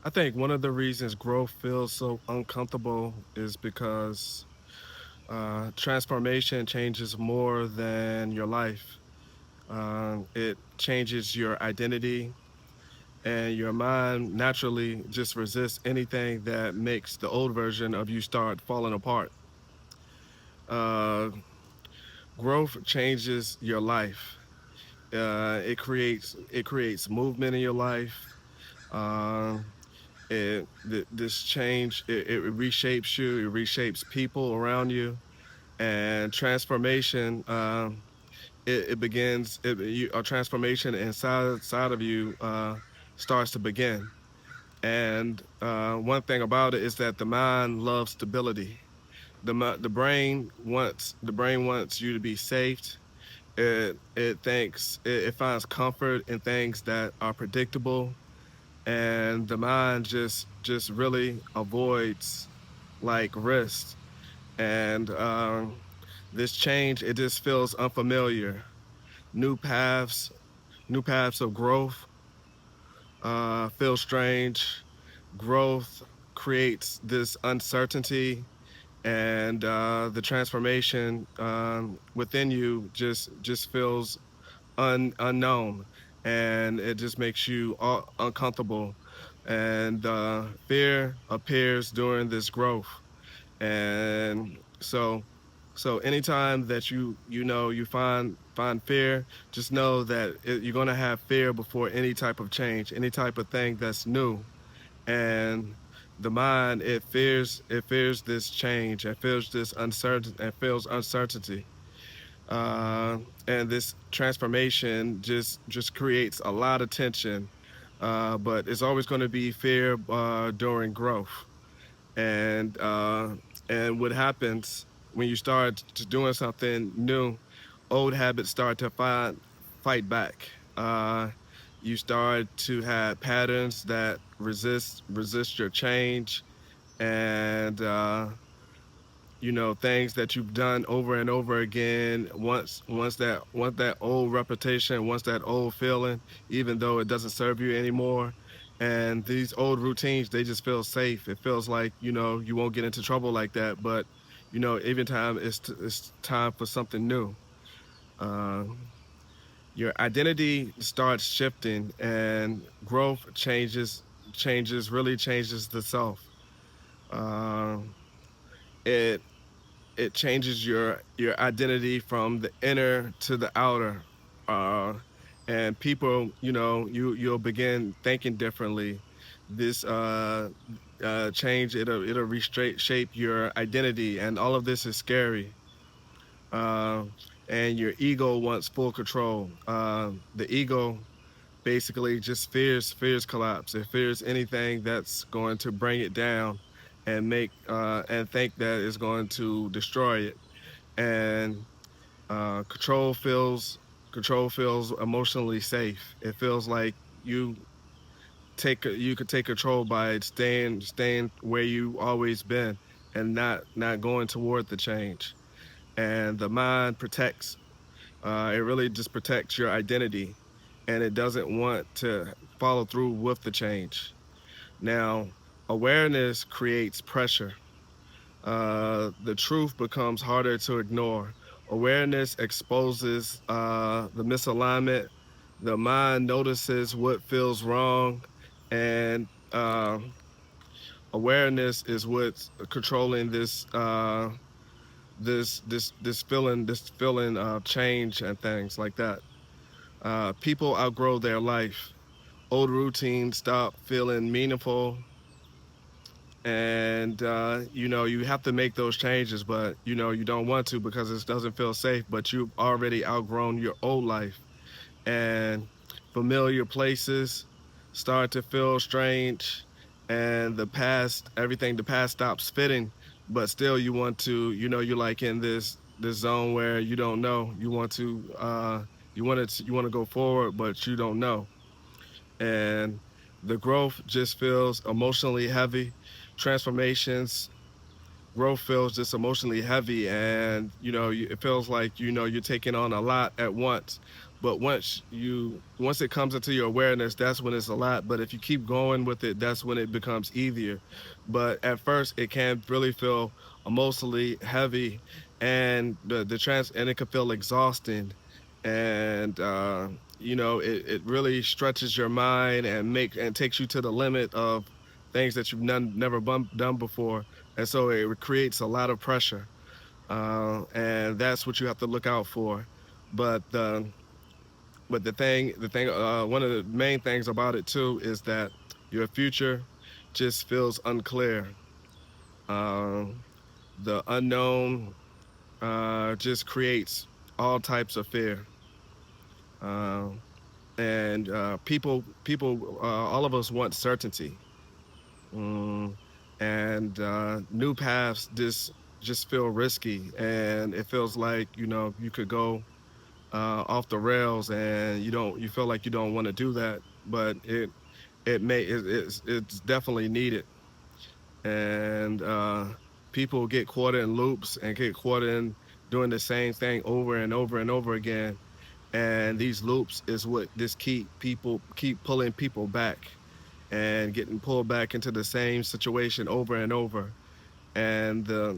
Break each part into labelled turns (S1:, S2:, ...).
S1: I think one of the reasons growth feels so uncomfortable is because transformation changes more than your life. It changes your identity, and your mind naturally just resists anything that makes the old version of you start falling apart. Uh, Growth changes your life. It creates movement in your life. Um, this change it reshapes you. It reshapes people around you, and transformation. It begins. A transformation inside of you starts to begin. And one thing about it is that the mind loves stability. The brain wants you to be safe. It finds comfort in things that are predictable, and the mind just really avoids like risk. And this change, it just feels unfamiliar. New paths, new paths of growth feel strange. Growth creates this uncertainty, and the transformation within you just feels unknown, and it just makes you uncomfortable. And fear appears during this growth, and so anytime that you find fear, just know that you're going to have fear before any type of change, any type of thing that's new. And the mind, it fears this change, it feels this uncertain, it feels uncertainty. uh, and this transformation just creates a lot of tension. But it's always going to be fear during growth. And and what happens when you start to doing something new, old habits start to fight back. You start to have patterns that resist your change, and things that you've done over and over again. Once that old reputation, once that old feeling, even though it doesn't serve you anymore. And these old routines, they just feel safe. It feels like you won't get into trouble like that. But even time it's time for something new. uh, your identity starts shifting, and growth changes the self. um, it it changes your identity from the inner to the outer. uh and people, you'll begin thinking differently. This change, it'll shape your identity, and all of this is scary. uh, and your ego wants full control. The ego basically just fears collapse. It fears anything that's going to bring it down, and think that it's going to destroy it. And uh, control feels control feels emotionally safe. It feels like you could take control by staying where you always been, and not going toward the change. And the mind protects. It really just protects your identity, and it doesn't want to follow through with the change. Now, awareness creates pressure. The truth becomes harder to ignore. Awareness exposes the misalignment. The mind notices what feels wrong, and awareness is what's controlling this feeling of change and things like that. People outgrow their life. Old routines stop feeling meaningful, and you have to make those changes, but you don't want to because it doesn't feel safe. But you've already outgrown your old life, and familiar places start to feel strange, and the past stops fitting. But still, you want to, you're like in this zone where you don't know. You want to go forward, but you don't know. And the growth just feels emotionally heavy. Transformations, growth feels just emotionally heavy, and it feels like you're taking on a lot at once. but once it comes into your awareness, that's when it's a lot. But if you keep going with it, that's when it becomes easier. But at first it can really feel emotionally heavy, and it can feel exhausting, and it really stretches your mind and takes you to the limit of things that you've never done before, and so it creates a lot of pressure, and that's what you have to look out for. But one of the main things about it too is that your future just feels unclear. Um, the unknown just creates all types of fear. Um, and all of us want certainty. Mm, and new paths just feel risky, and it feels like you could go off the rails, and you feel like you don't want to do that, but it's definitely needed. And people get caught in loops and get caught in doing the same thing over and over and over again, and these loops is what just keep pulling people back and getting pulled back into the same situation over and over. And the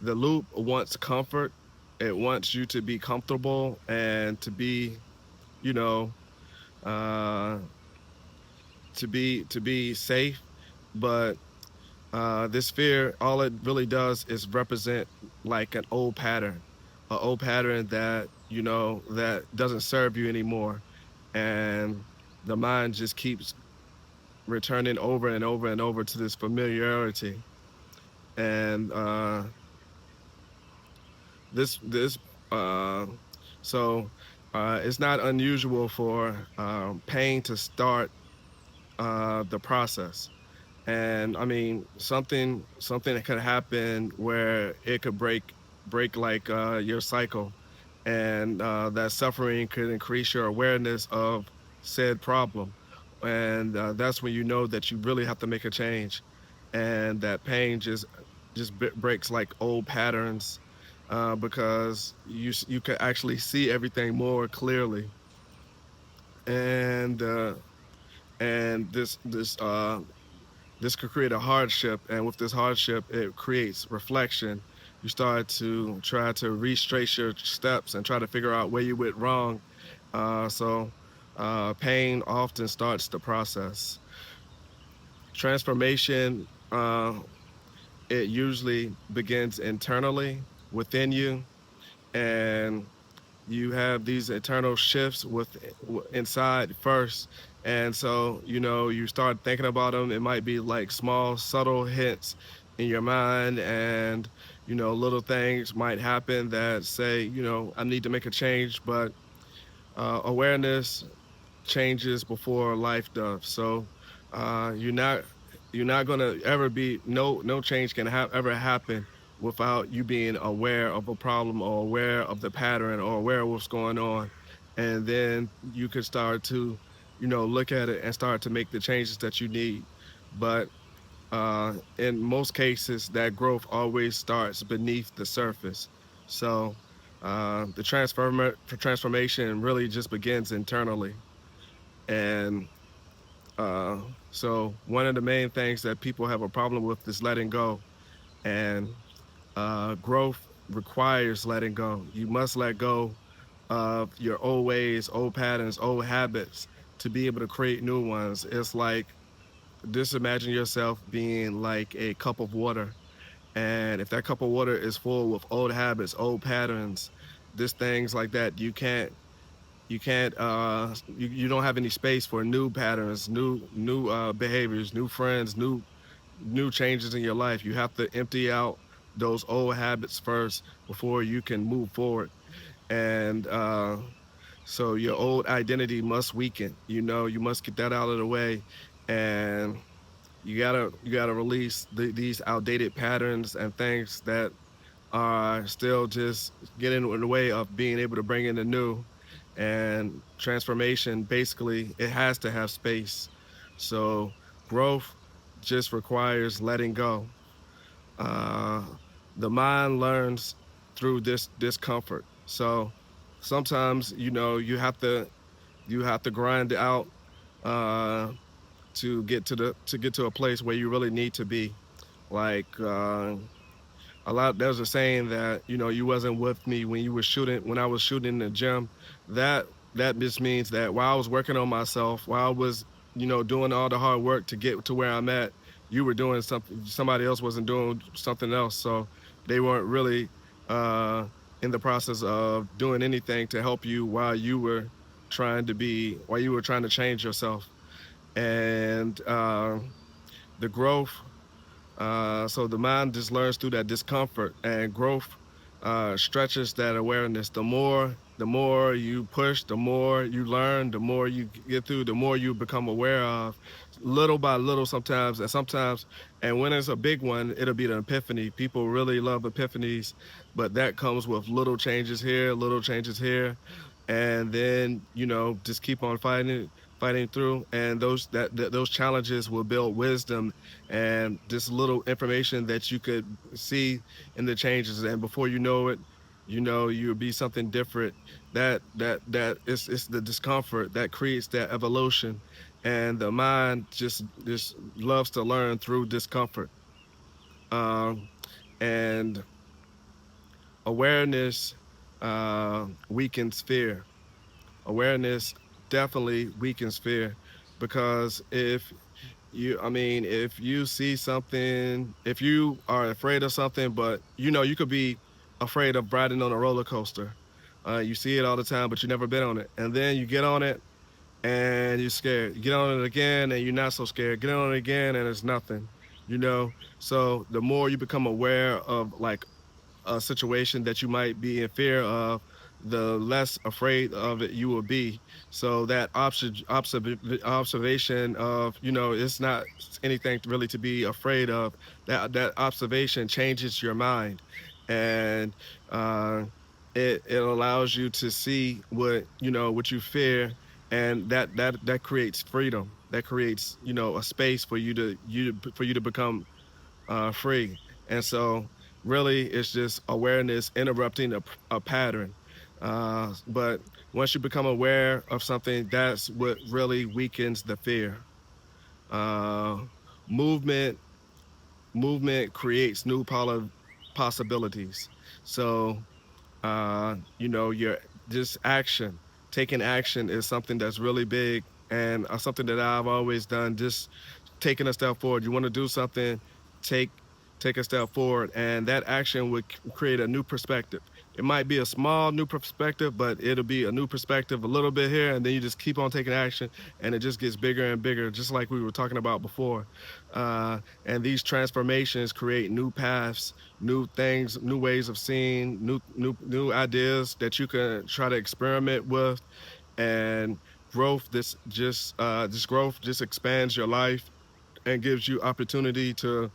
S1: loop wants comfort. It wants you to be comfortable and to be, you know, uh, to be safe. But this fear, all it really does is represent like an old pattern that that doesn't serve you anymore, and the mind just keeps returning over and over and over to this familiarity. And this uh so it's not unusual for pain to start the process. And I mean, something that could happen where it could break like your cycle, and that suffering could increase your awareness of said problem, and that's when you know that you really have to make a change, and that pain just breaks like old patterns, because you can actually see everything more clearly, and this could create a hardship, and with this hardship it creates reflection. You start to try to retrace your steps and try to figure out where you went wrong. Pain often starts the process. Transformation, it usually begins internally within you, and you have these internal shifts inside first. And so you start thinking about them. It might be like small subtle hints in your mind, and little things might happen that say, I need to make a change. But awareness changes before life does. So you're not gonna ever be no change can ever happen without you being aware of a problem, or aware of the pattern, or aware of what's going on. And then you can start to look at it and start to make the changes that you need. But in most cases, that growth always starts beneath the surface. So the transformation really just begins internally. And so one of the main things that people have a problem with is letting go. And growth requires letting go. You must let go of your old ways, old patterns, old habits to be able to create new ones. It's like, just imagine yourself being like a cup of water. And if that cup of water is full with old habits, old patterns, just things like that, you don't have any space for new patterns, new behaviors, new friends, new changes in your life. You have to empty out those old habits first before you can move forward. And so your old identity must weaken. You must get that out of the way, and you gotta release these outdated patterns and things that are still just getting in the way of being able to bring in the new. And transformation, basically, it has to have space. So growth just requires letting go. uh the mind learns through this discomfort. So sometimes you have to grind it out uh to get to a place where you really need to be. Like a lot there's a saying that you wasn't with me when I was shooting in the gym. That that just means that while I was working on myself, while I was doing all the hard work to get to where I'm at, you were doing something somebody else wasn't doing something else. So they weren't really uh in the process of doing anything to help you while you were trying to change yourself. And the growth so the mind just learns through that discomfort, and growth stretches that awareness. The more you push, the more you learn, the more you get through, the more you become aware of, little by little. And when it's a big one, it'll be the epiphany. People really love epiphanies, but that comes with little changes here, and then just keep on fighting through, and those challenges will build wisdom and just little information that you could see in the changes, and before you know it, you'll be something different. That it's the discomfort that creates that evolution, and the mind just loves to learn through discomfort. um and awareness weakens fear. Awareness definitely weakens fear, because if you see something, if you are afraid of something, but you could be afraid of riding on a roller coaster. You see it all the time, but you never been on it. And then you get on it and you're scared. You get on it again and you're not so scared. Get on it again and it's nothing. So the more you become aware of like a situation that you might be in fear of, the less afraid of it you will be. So that observation of, it's not anything really to be afraid of. That observation changes your mind, and uh, it allows you to see what you fear, and that creates freedom. That creates a space for you to become free. And so, really, it's just awareness interrupting a pattern. But once you become aware of something, that's what really weakens the fear. Uh, movement movement creates new possibilities. So your just action taking action is something that's really big, and something that I've always done. Just taking a step forward. You want to do something, take take a step forward, and that action would create a new perspective. It might be a small new perspective, but it'll be a new perspective a little bit here, and then you just keep on taking action, and it just gets bigger and bigger, just like we were talking about before. And these transformations create new paths, new things, new ways of seeing, new ideas that you can try to experiment with. And this growth just expands your life and gives you opportunity to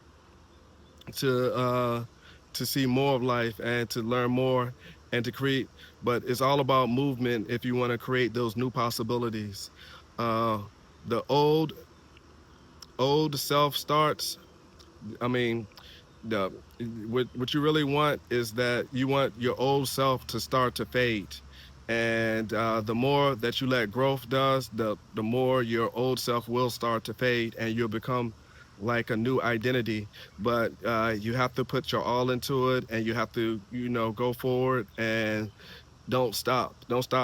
S1: uh to see more of life and to learn more and to create. But it's all about movement if you want to create those new possibilities. uh the old self starts, I mean, the what you really want is that you want your old self to start to fade, and the more that you let growth does, the more your old self will start to fade, and you'll become like a new identity. But you have to put your all into it, and you have to go forward, and don't stop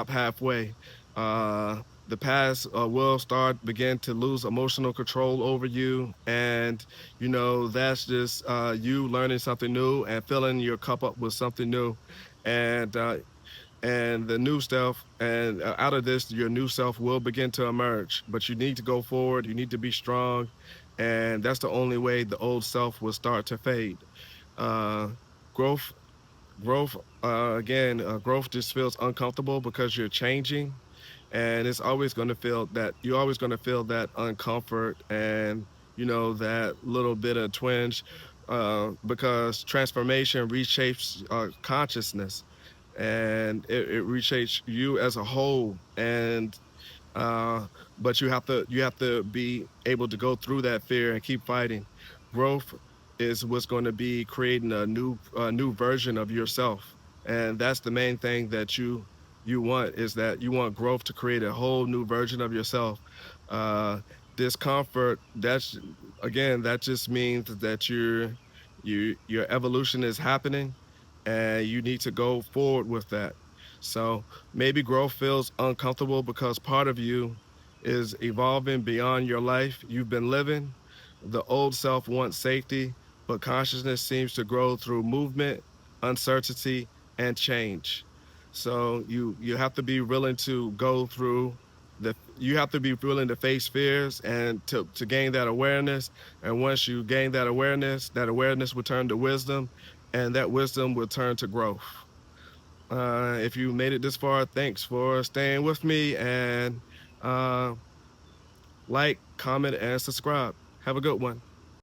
S1: halfway. The past will start begin to lose emotional control over you, and that's just you learning something new and filling your cup up with something new, and the new self, and out of this your new self will begin to emerge. But you need to go forward, you need to be strong, and that's the only way the old self will start to fade. uh, growth growth just feels uncomfortable because you're changing, and it's always going to feel that you're always going to feel that uncomfort, and that little bit of twinge, because transformation reshapes consciousness, and it reshapes you as a whole. And uh, but you have to be able to go through that fear and keep fighting. Growth is what's going to be creating a new version of yourself, and that's the main thing you want is that you want growth to create a whole new version of yourself. Uh, discomfort, that's again, that just means that your evolution is happening and you need to go forward with that. So maybe growth feels uncomfortable because part of you is evolving beyond your life you've been living. The old self wants safety, but consciousness seems to grow through movement, uncertainty, and change. So you have to be willing to go through you have to be willing to face fears and to gain that awareness. And once you gain that awareness will turn to wisdom, and that wisdom will turn to growth. If you made it this far, thanks for staying with me and like, comment, and subscribe. Have a good one.